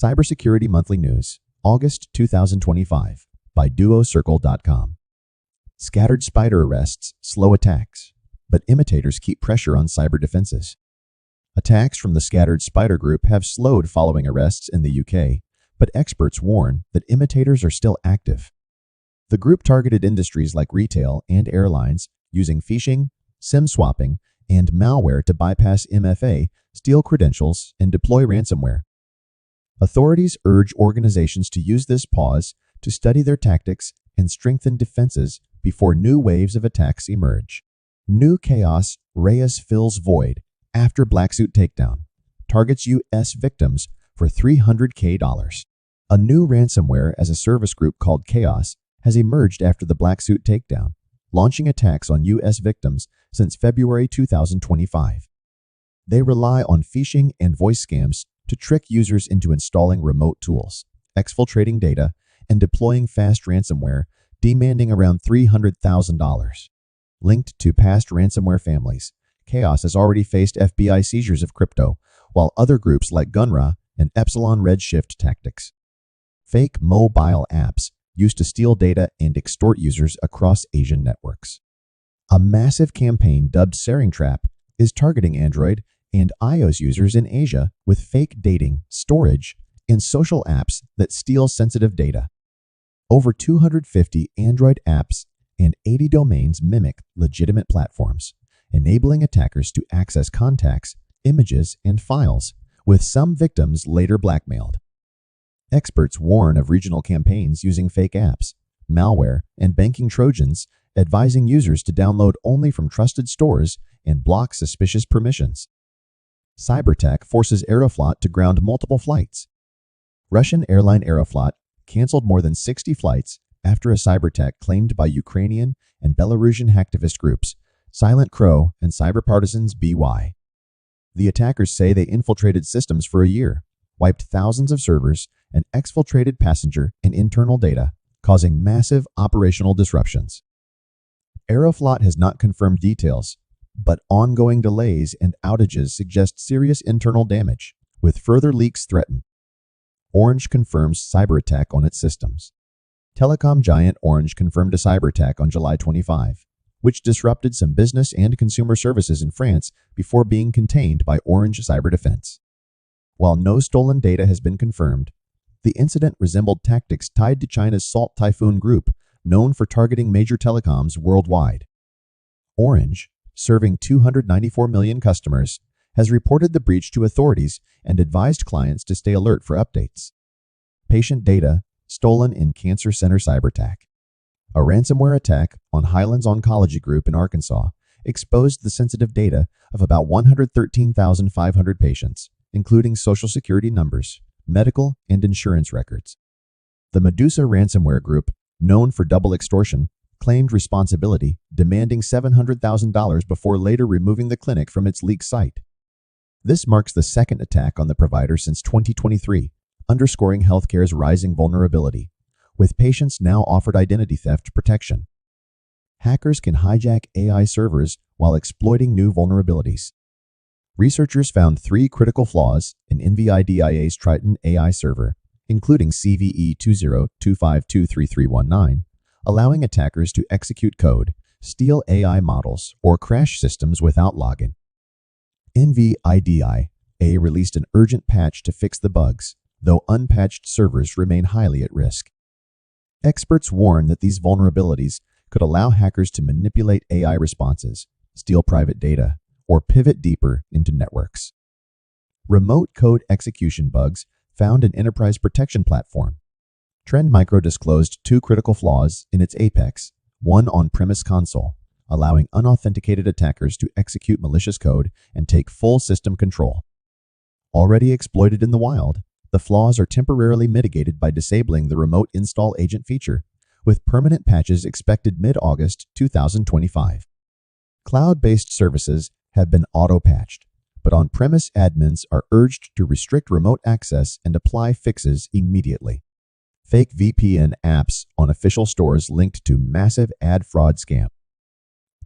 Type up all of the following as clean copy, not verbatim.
Cybersecurity Monthly News, August 2025, by DuoCircle.com. Scattered spider arrests slow attacks, but imitators keep pressure on cyber defenses. Attacks from the scattered spider group have slowed following arrests in the UK, but experts warn that imitators are still active. The group targeted industries like retail and airlines using phishing, SIM swapping, and malware to bypass MFA, steal credentials, and deploy ransomware. Authorities urge organizations to use this pause to study their tactics and strengthen defenses before new waves of attacks emerge. New chaos Reyes fills void after Blacksuit takedown, targets U.S. victims for $300K. A new ransomware as a service group called Chaos has emerged after the Blacksuit takedown, launching attacks on U.S. victims since February 2025. They rely on phishing and voice scams to trick users into installing remote tools, exfiltrating data, and deploying fast ransomware, demanding around $300,000. Linked to past ransomware families, Chaos has already faced FBI seizures of crypto, while other groups like Gunra and Epsilon Redshift tactics. Fake mobile apps used to steal data and extort users across Asian networks. A massive campaign dubbed Saring Trap is targeting Android and iOS users in Asia with fake dating, storage, and social apps that steal sensitive data. Over 250 Android apps and 80 domains mimic legitimate platforms, enabling attackers to access contacts, images, and files, with some victims later blackmailed. Experts warn of regional campaigns using fake apps, malware, and banking Trojans, advising users to download only from trusted stores and block suspicious permissions. Cybertech forces Aeroflot to ground multiple flights. Russian airline Aeroflot canceled more than 60 flights after a cybertech claimed by Ukrainian and Belarusian hacktivist groups Silent Crow and cyberpartisans BY. The attackers say they infiltrated systems for a year, wiped thousands of servers, and exfiltrated passenger and internal data, causing massive operational disruptions. Aeroflot has not confirmed details, but ongoing delays and outages suggest serious internal damage, with further leaks threatened. Orange confirms cyber attack on its systems. Telecom giant Orange confirmed a cyber attack on July 25, which disrupted some business and consumer services in France before being contained by Orange Cyber Defense. While no stolen data has been confirmed, the incident resembled tactics tied to China's Salt Typhoon Group, known for targeting major telecoms worldwide. Orange, serving 294 million customers, has reported the breach to authorities and advised clients to stay alert for updates. Patient data stolen in Cancer Center cyberattack. A ransomware attack on Highlands Oncology Group in Arkansas exposed the sensitive data of about 113,500 patients, including Social Security numbers, medical, and insurance records. The Medusa ransomware group, known for double extortion, claimed responsibility, demanding $700,000 before later removing the clinic from its leaked site. This marks the second attack on the provider since 2023, underscoring healthcare's rising vulnerability, with patients now offered identity theft protection. Hackers can hijack AI servers while exploiting new vulnerabilities. Researchers found 3 critical flaws in NVIDIA's Triton AI server, including CVE 2025233319, allowing attackers to execute code, steal AI models, or crash systems without login. NVIDIA released an urgent patch to fix the bugs, though unpatched servers remain highly at risk. Experts warn that these vulnerabilities could allow hackers to manipulate AI responses, steal private data, or pivot deeper into networks. Remote code execution bugs found in Enterprise Protection Platform. Trend Micro disclosed 2 critical flaws in its Apex, one on-premise console, allowing unauthenticated attackers to execute malicious code and take full system control. Already exploited in the wild, the flaws are temporarily mitigated by disabling the Remote Install Agent feature, with permanent patches expected mid-August 2025. Cloud-based services have been auto-patched, but on-premise admins are urged to restrict remote access and apply fixes immediately. Fake VPN apps on official stores linked to massive ad fraud scam.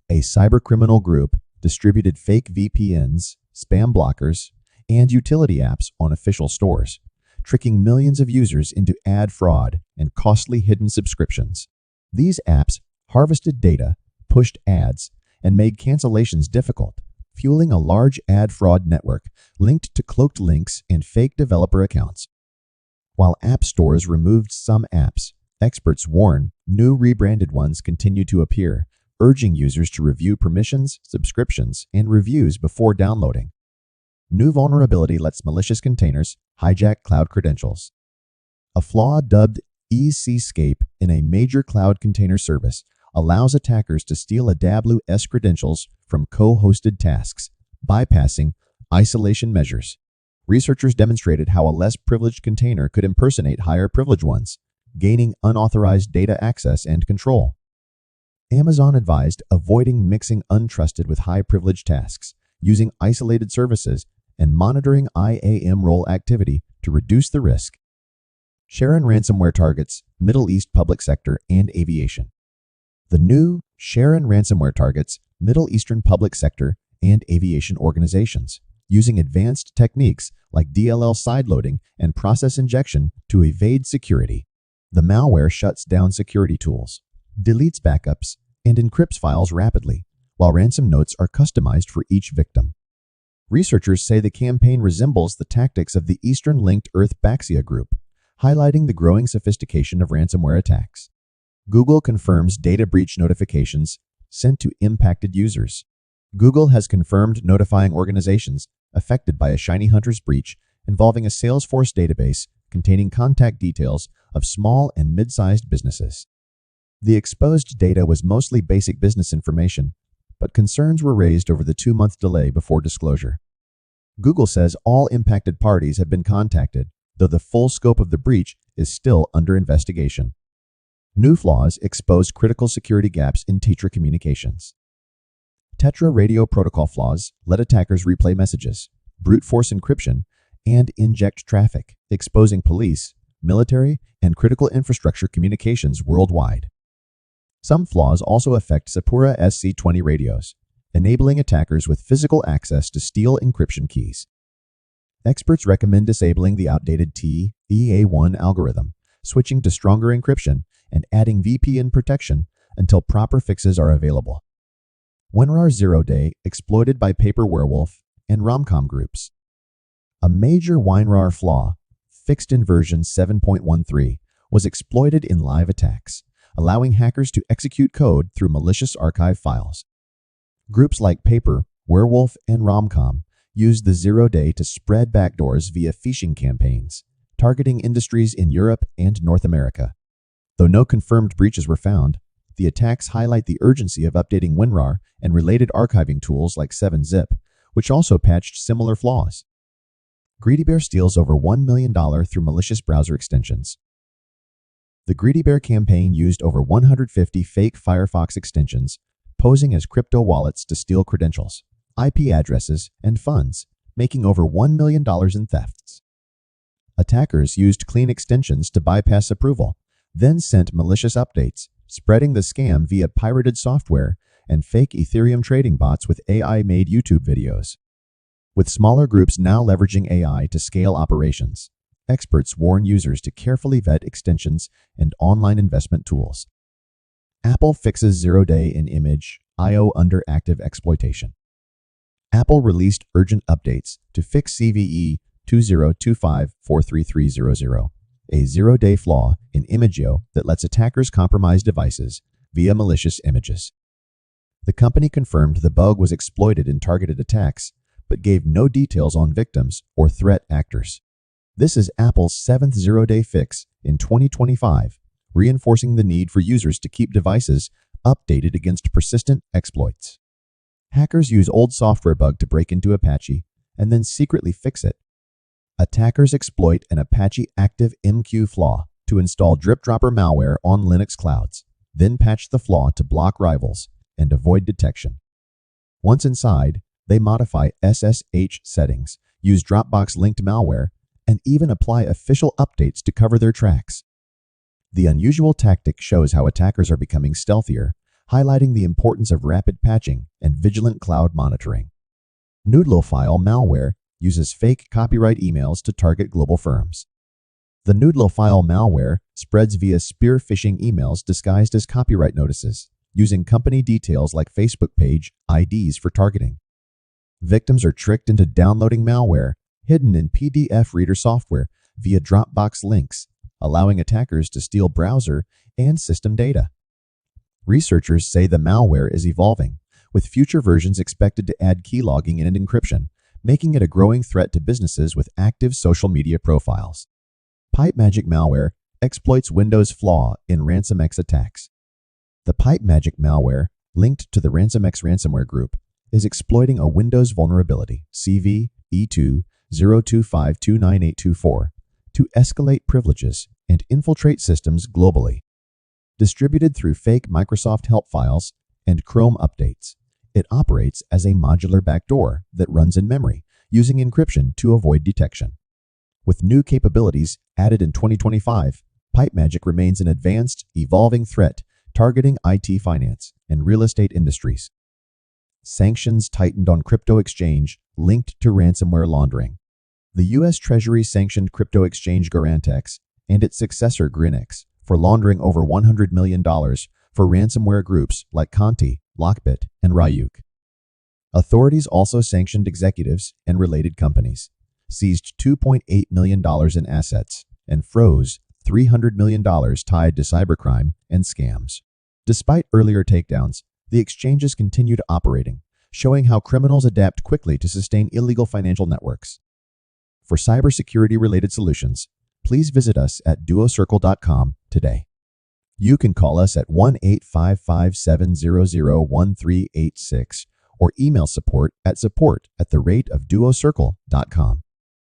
A cybercriminal group distributed fake VPNs, spam blockers, and utility apps on official stores, tricking millions of users into ad fraud and costly hidden subscriptions. These apps harvested data, pushed ads, and made cancellations difficult, fueling a large ad fraud network linked to cloaked links and fake developer accounts. While app stores removed some apps, experts warn new rebranded ones continue to appear, urging users to review permissions, subscriptions, and reviews before downloading. New vulnerability lets malicious containers hijack cloud credentials. A flaw dubbed ECScape in a major cloud container service allows attackers to steal AWS credentials from co-hosted tasks, bypassing isolation measures. Researchers demonstrated how a less privileged container could impersonate higher privileged ones, gaining unauthorized data access and control. Amazon advised avoiding mixing untrusted with high-privileged tasks, using isolated services, and monitoring IAM role activity to reduce the risk. Sharon ransomware targets Middle East public sector and aviation. The new Sharon ransomware targets Middle Eastern public sector and aviation organizations, using advanced techniques like DLL sideloading and process injection to evade security. The malware shuts down security tools, deletes backups, and encrypts files rapidly, while ransom notes are customized for each victim. Researchers say the campaign resembles the tactics of the Eastern Linked Earth Baxia group, highlighting the growing sophistication of ransomware attacks. Google confirms data breach notifications sent to impacted users. Google has confirmed notifying organizations affected by a Shiny Hunters breach involving a Salesforce database containing contact details of small and mid-sized businesses. The exposed data was mostly basic business information, but concerns were raised over the 2-month delay before disclosure. Google says all impacted parties have been contacted, though the full scope of the breach is still under investigation. New flaws exposed critical security gaps in Tetra communications. Tetra radio protocol flaws let attackers replay messages, brute force encryption, and inject traffic, exposing police, military, and critical infrastructure communications worldwide. Some flaws also affect Sapura SC20 radios, enabling attackers with physical access to steal encryption keys. Experts recommend disabling the outdated TEA1 algorithm, switching to stronger encryption, and adding VPN protection until proper fixes are available. WinRAR 0-day exploited by Paper Werewolf and Romcom groups. A major WinRAR flaw, fixed in version 7.13, was exploited in live attacks, allowing hackers to execute code through malicious archive files. Groups like Paper, Werewolf, and Romcom used the 0-day to spread backdoors via phishing campaigns, targeting industries in Europe and North America. Though no confirmed breaches were found, the attacks highlight the urgency of updating WinRAR and related archiving tools like 7-Zip, which also patched similar flaws. Greedy Bear steals over $1 million through malicious browser extensions. The Greedy Bear campaign used over 150 fake Firefox extensions, posing as crypto wallets to steal credentials, IP addresses, and funds, making over $1 million in thefts. Attackers used clean extensions to bypass approval, then sent malicious updates, spreading the scam via pirated software and fake Ethereum trading bots with AI-made YouTube videos. With smaller groups now leveraging AI to scale operations, experts warn users to carefully vet extensions and online investment tools. Apple fixes 0-day in image I/O under active exploitation. Apple released urgent updates to fix CVE 2025-43300, a 0-day flaw in Imagio that lets attackers compromise devices via malicious images. The company confirmed the bug was exploited in targeted attacks, but gave no details on victims or threat actors. This is Apple's 7th 0-day fix in 2025, reinforcing the need for users to keep devices updated against persistent exploits. Hackers use old software bug to break into Apache and then secretly fix it. Attackers exploit an Apache ActiveMQ flaw to install drip-dropper malware on Linux clouds, then patch the flaw to block rivals and avoid detection. Once inside, they modify SSH settings, use Dropbox-linked malware, and even apply official updates to cover their tracks. The unusual tactic shows how attackers are becoming stealthier, highlighting the importance of rapid patching and vigilant cloud monitoring. Noodleophile malware uses fake copyright emails to target global firms. The Noodlophile malware spreads via spear phishing emails disguised as copyright notices, using company details like Facebook page IDs for targeting. Victims are tricked into downloading malware hidden in PDF reader software via Dropbox links, allowing attackers to steal browser and system data. Researchers say the malware is evolving, with future versions expected to add keylogging and encryption, making it a growing threat to businesses with active social media profiles. PipeMagic malware exploits Windows flaw in RansomX attacks. The PipeMagic malware, linked to the RansomX ransomware group, is exploiting a Windows vulnerability, CV E2-025298824, to escalate privileges and infiltrate systems globally. Distributed through fake Microsoft help files and Chrome updates, it operates as a modular backdoor that runs in memory, using encryption to avoid detection. With new capabilities added in 2025, PipeMagic remains an advanced, evolving threat targeting IT finance and real estate industries. Sanctions tightened on crypto exchange linked to ransomware laundering. The U.S. Treasury sanctioned crypto exchange Garantex and its successor Grinix for laundering over $100 million for ransomware groups like Conti, Lockbit, and Ryuk. Authorities also sanctioned executives and related companies, seized $2.8 million in assets, and froze $300 million tied to cybercrime and scams. Despite earlier takedowns, the exchanges continued operating, showing how criminals adapt quickly to sustain illegal financial networks. For cybersecurity-related solutions, please visit us at DuoCircle.com today. You can call us at 1-855-700-1386 or email support@duocircle.com.